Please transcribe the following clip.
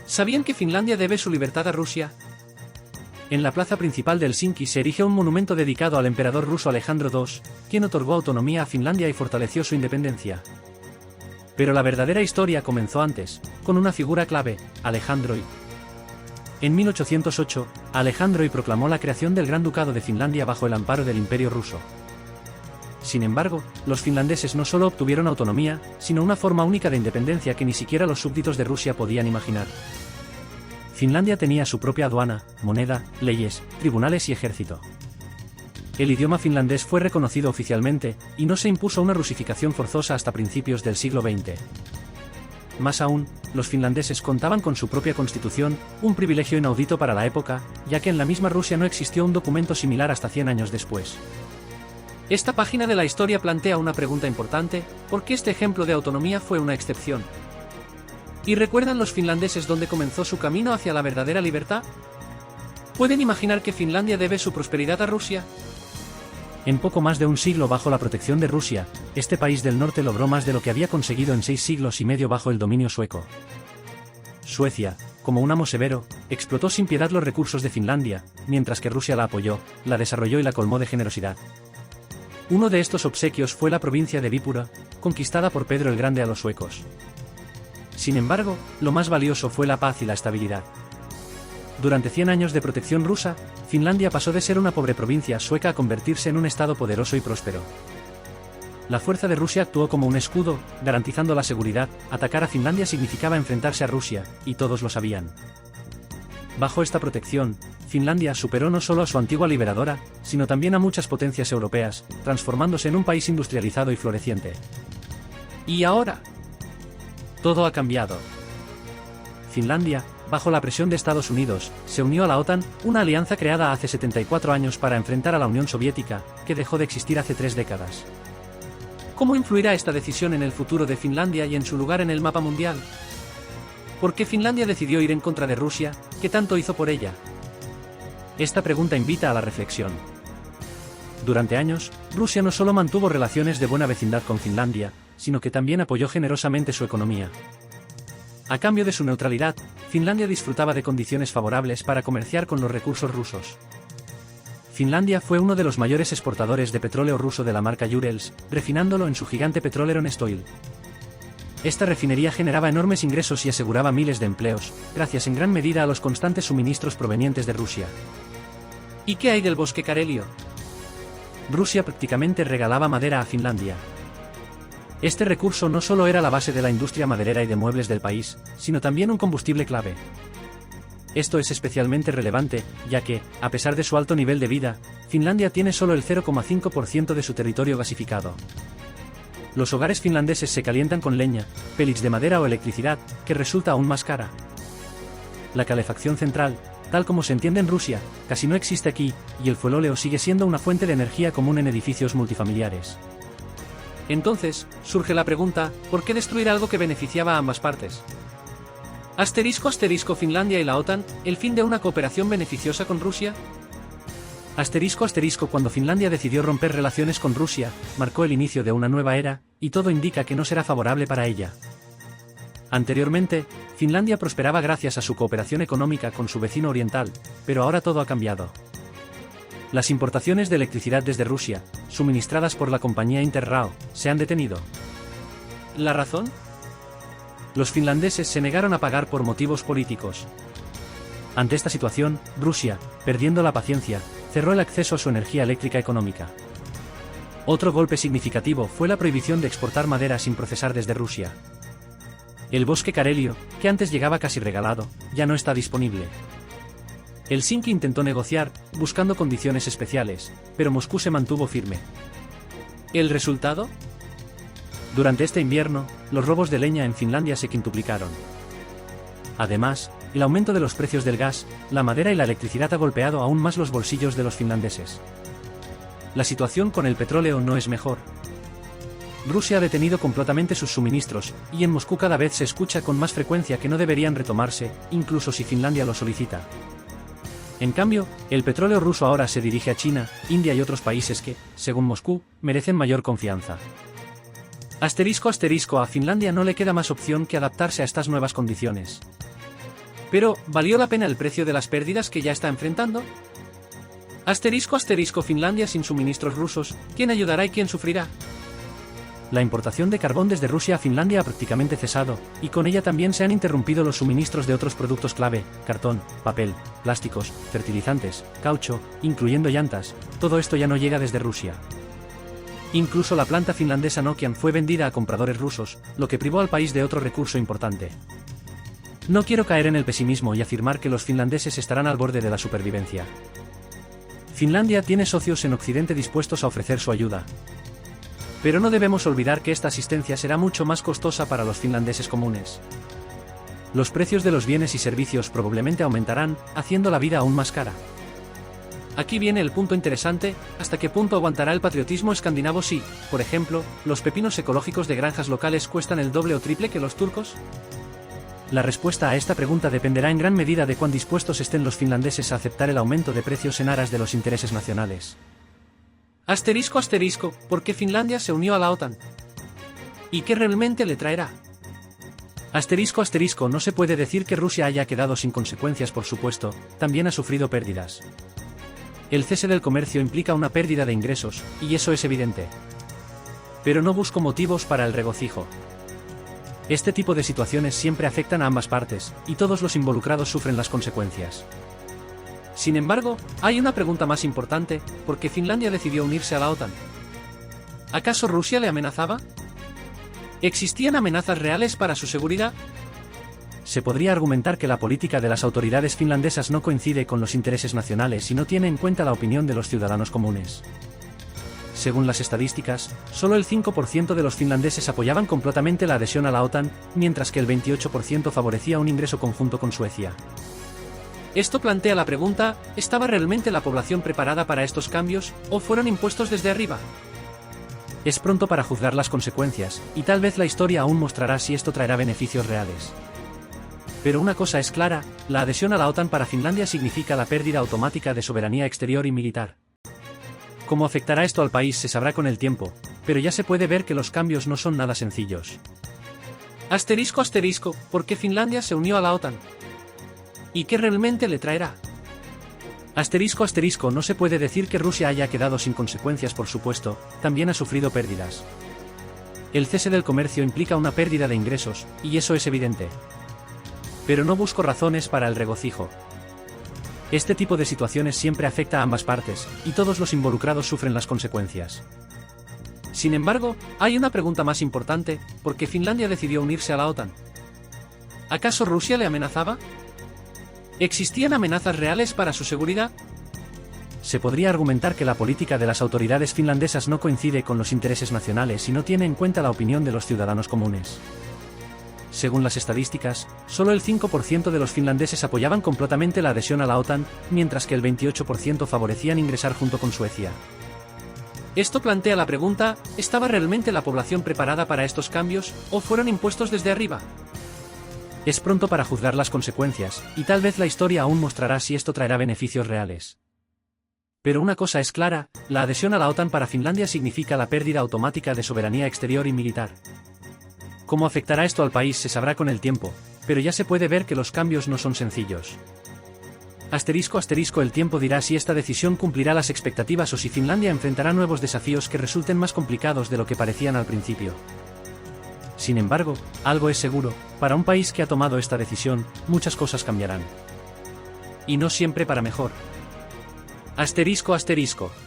¿Sabían que Finlandia debe su libertad a Rusia? En la plaza principal de Helsinki se erige un monumento dedicado al emperador ruso Alejandro II, quien otorgó autonomía a Finlandia y fortaleció su independencia. Pero la verdadera historia comenzó antes, con una figura clave, Alejandro I. En 1808, Alejandro I proclamó la creación del Gran Ducado de Finlandia bajo el amparo del Imperio ruso. Sin embargo, los finlandeses no solo obtuvieron autonomía, sino una forma única de independencia que ni siquiera los súbditos de Rusia podían imaginar. Finlandia tenía su propia aduana, moneda, leyes, tribunales y ejército. El idioma finlandés fue reconocido oficialmente, y no se impuso una rusificación forzosa hasta principios del siglo XX. Más aún, los finlandeses contaban con su propia constitución, un privilegio inaudito para la época, ya que en la misma Rusia no existió un documento similar hasta 100 años después. Esta página de la historia plantea una pregunta importante: ¿por qué este ejemplo de autonomía fue una excepción? ¿Y recuerdan los finlandeses dónde comenzó su camino hacia la verdadera libertad? ¿Pueden imaginar que Finlandia debe su prosperidad a Rusia? En poco más de un siglo bajo la protección de Rusia, este país del norte logró más de lo que había conseguido en 6 siglos y medio bajo el dominio sueco. Suecia, como un amo severo, explotó sin piedad los recursos de Finlandia, mientras que Rusia la apoyó, la desarrolló y la colmó de generosidad. Uno de estos obsequios fue la provincia de Viipura, conquistada por Pedro el Grande a los suecos. Sin embargo, lo más valioso fue la paz y la estabilidad. Durante 100 años de protección rusa, Finlandia pasó de ser una pobre provincia sueca a convertirse en un estado poderoso y próspero. La fuerza de Rusia actuó como un escudo, garantizando la seguridad. Atacar a Finlandia significaba enfrentarse a Rusia, y todos lo sabían. Bajo esta protección, Finlandia superó no solo a su antigua liberadora, sino también a muchas potencias europeas, transformándose en un país industrializado y floreciente. ¿Y ahora? Todo ha cambiado. Finlandia, bajo la presión de Estados Unidos, se unió a la OTAN, una alianza creada hace 74 años para enfrentar a la Unión Soviética, que dejó de existir hace 3 décadas. ¿Cómo influirá esta decisión en el futuro de Finlandia y en su lugar en el mapa mundial? ¿Por qué Finlandia decidió ir en contra de Rusia? ¿Qué tanto hizo por ella? Esta pregunta invita a la reflexión. Durante años, Rusia no solo mantuvo relaciones de buena vecindad con Finlandia, sino que también apoyó generosamente su economía. A cambio de su neutralidad, Finlandia disfrutaba de condiciones favorables para comerciar con los recursos rusos. Finlandia fue uno de los mayores exportadores de petróleo ruso de la marca Urals, refinándolo en su gigante petrolero Statoil. Esta refinería generaba enormes ingresos y aseguraba miles de empleos, gracias en gran medida a los constantes suministros provenientes de Rusia. ¿Y qué hay del bosque Karelio? Rusia prácticamente regalaba madera a Finlandia. Este recurso no solo era la base de la industria maderera y de muebles del país, sino también un combustible clave. Esto es especialmente relevante, ya que, a pesar de su alto nivel de vida, Finlandia tiene solo el 0,5% de su territorio gasificado. Los hogares finlandeses se calientan con leña, pellets de madera o electricidad, que resulta aún más cara. La calefacción central, tal como se entiende en Rusia, casi no existe aquí, y el fuelóleo sigue siendo una fuente de energía común en edificios multifamiliares. Entonces, surge la pregunta, ¿por qué destruir algo que beneficiaba a ambas partes? *** Finlandia y la OTAN, el fin de una cooperación beneficiosa con Rusia? *** Cuando Finlandia decidió romper relaciones con Rusia, marcó el inicio de una nueva era, y todo indica que no será favorable para ella. Anteriormente, Finlandia prosperaba gracias a su cooperación económica con su vecino oriental, pero ahora todo ha cambiado. Las importaciones de electricidad desde Rusia, suministradas por la compañía Interrao, se han detenido. ¿La razón? Los finlandeses se negaron a pagar por motivos políticos. Ante esta situación, Rusia, perdiendo la paciencia, cerró el acceso a su energía eléctrica económica. Otro golpe significativo fue la prohibición de exportar madera sin procesar desde Rusia. El bosque Karelio, que antes llegaba casi regalado, ya no está disponible. Helsinki intentó negociar, buscando condiciones especiales, pero Moscú se mantuvo firme. ¿El resultado? Durante este invierno, los robos de leña en Finlandia se quintuplicaron. Además, el aumento de los precios del gas, la madera y la electricidad ha golpeado aún más los bolsillos de los finlandeses. La situación con el petróleo no es mejor. Rusia ha detenido completamente sus suministros, y en Moscú cada vez se escucha con más frecuencia que no deberían retomarse, incluso si Finlandia lo solicita. En cambio, el petróleo ruso ahora se dirige a China, India y otros países que, según Moscú, merecen mayor confianza. *** A Finlandia no le queda más opción que adaptarse a estas nuevas condiciones. Pero, ¿valió la pena el precio de las pérdidas que ya está enfrentando? *** Finlandia sin suministros rusos, ¿quién ayudará y quién sufrirá? La importación de carbón desde Rusia a Finlandia ha prácticamente cesado, y con ella también se han interrumpido los suministros de otros productos clave: cartón, papel, plásticos, fertilizantes, caucho, incluyendo llantas. Todo esto ya no llega desde Rusia. Incluso la planta finlandesa Nokian fue vendida a compradores rusos, lo que privó al país de otro recurso importante. No quiero caer en el pesimismo y afirmar que los finlandeses estarán al borde de la supervivencia. Finlandia tiene socios en Occidente dispuestos a ofrecer su ayuda. Pero no debemos olvidar que esta asistencia será mucho más costosa para los finlandeses comunes. Los precios de los bienes y servicios probablemente aumentarán, haciendo la vida aún más cara. Aquí viene el punto interesante: ¿hasta qué punto aguantará el patriotismo escandinavo si, por ejemplo, los pepinos ecológicos de granjas locales cuestan el doble o triple que los turcos? La respuesta a esta pregunta dependerá en gran medida de cuán dispuestos estén los finlandeses a aceptar el aumento de precios en aras de los intereses nacionales. ¿Por qué Finlandia se unió a la OTAN? ¿Y qué realmente le traerá? No se puede decir que Rusia haya quedado sin consecuencias, por supuesto, también ha sufrido pérdidas. El cese del comercio implica una pérdida de ingresos, y eso es evidente. Pero no busco motivos para el regocijo. Este tipo de situaciones siempre afectan a ambas partes, y todos los involucrados sufren las consecuencias. Sin embargo, hay una pregunta más importante: ¿por qué Finlandia decidió unirse a la OTAN? ¿Acaso Rusia le amenazaba? ¿Existían amenazas reales para su seguridad? Se podría argumentar que la política de las autoridades finlandesas no coincide con los intereses nacionales y no tiene en cuenta la opinión de los ciudadanos comunes. Según las estadísticas, solo el 5% de los finlandeses apoyaban completamente la adhesión a la OTAN, mientras que el 28% favorecía un ingreso conjunto con Suecia. Esto plantea la pregunta: ¿estaba realmente la población preparada para estos cambios, o fueron impuestos desde arriba? Es pronto para juzgar las consecuencias, y tal vez la historia aún mostrará si esto traerá beneficios reales. Pero una cosa es clara: la adhesión a la OTAN para Finlandia significa la pérdida automática de soberanía exterior y militar. Cómo afectará esto al país se sabrá con el tiempo, pero ya se puede ver que los cambios no son nada sencillos. ¿Por qué Finlandia se unió a la OTAN? ¿Y qué realmente le traerá? No se puede decir que Rusia haya quedado sin consecuencias, por supuesto, también ha sufrido pérdidas. El cese del comercio implica una pérdida de ingresos, y eso es evidente. Pero no busco razones para el regocijo. Este tipo de situaciones siempre afecta a ambas partes, y todos los involucrados sufren las consecuencias. Sin embargo, hay una pregunta más importante: ¿por qué Finlandia decidió unirse a la OTAN? ¿Acaso Rusia le amenazaba? ¿Existían amenazas reales para su seguridad? Se podría argumentar que la política de las autoridades finlandesas no coincide con los intereses nacionales y no tiene en cuenta la opinión de los ciudadanos comunes. Según las estadísticas, solo el 5% de los finlandeses apoyaban completamente la adhesión a la OTAN, mientras que el 28% favorecían ingresar junto con Suecia. Esto plantea la pregunta: ¿estaba realmente la población preparada para estos cambios, o fueron impuestos desde arriba? Es pronto para juzgar las consecuencias, y tal vez la historia aún mostrará si esto traerá beneficios reales. Pero una cosa es clara: la adhesión a la OTAN para Finlandia significa la pérdida automática de soberanía exterior y militar. Cómo afectará esto al país se sabrá con el tiempo, pero ya se puede ver que los cambios no son sencillos. El tiempo dirá si esta decisión cumplirá las expectativas o si Finlandia enfrentará nuevos desafíos que resulten más complicados de lo que parecían al principio. Sin embargo, algo es seguro: para un país que ha tomado esta decisión, muchas cosas cambiarán. Y no siempre para mejor. ***.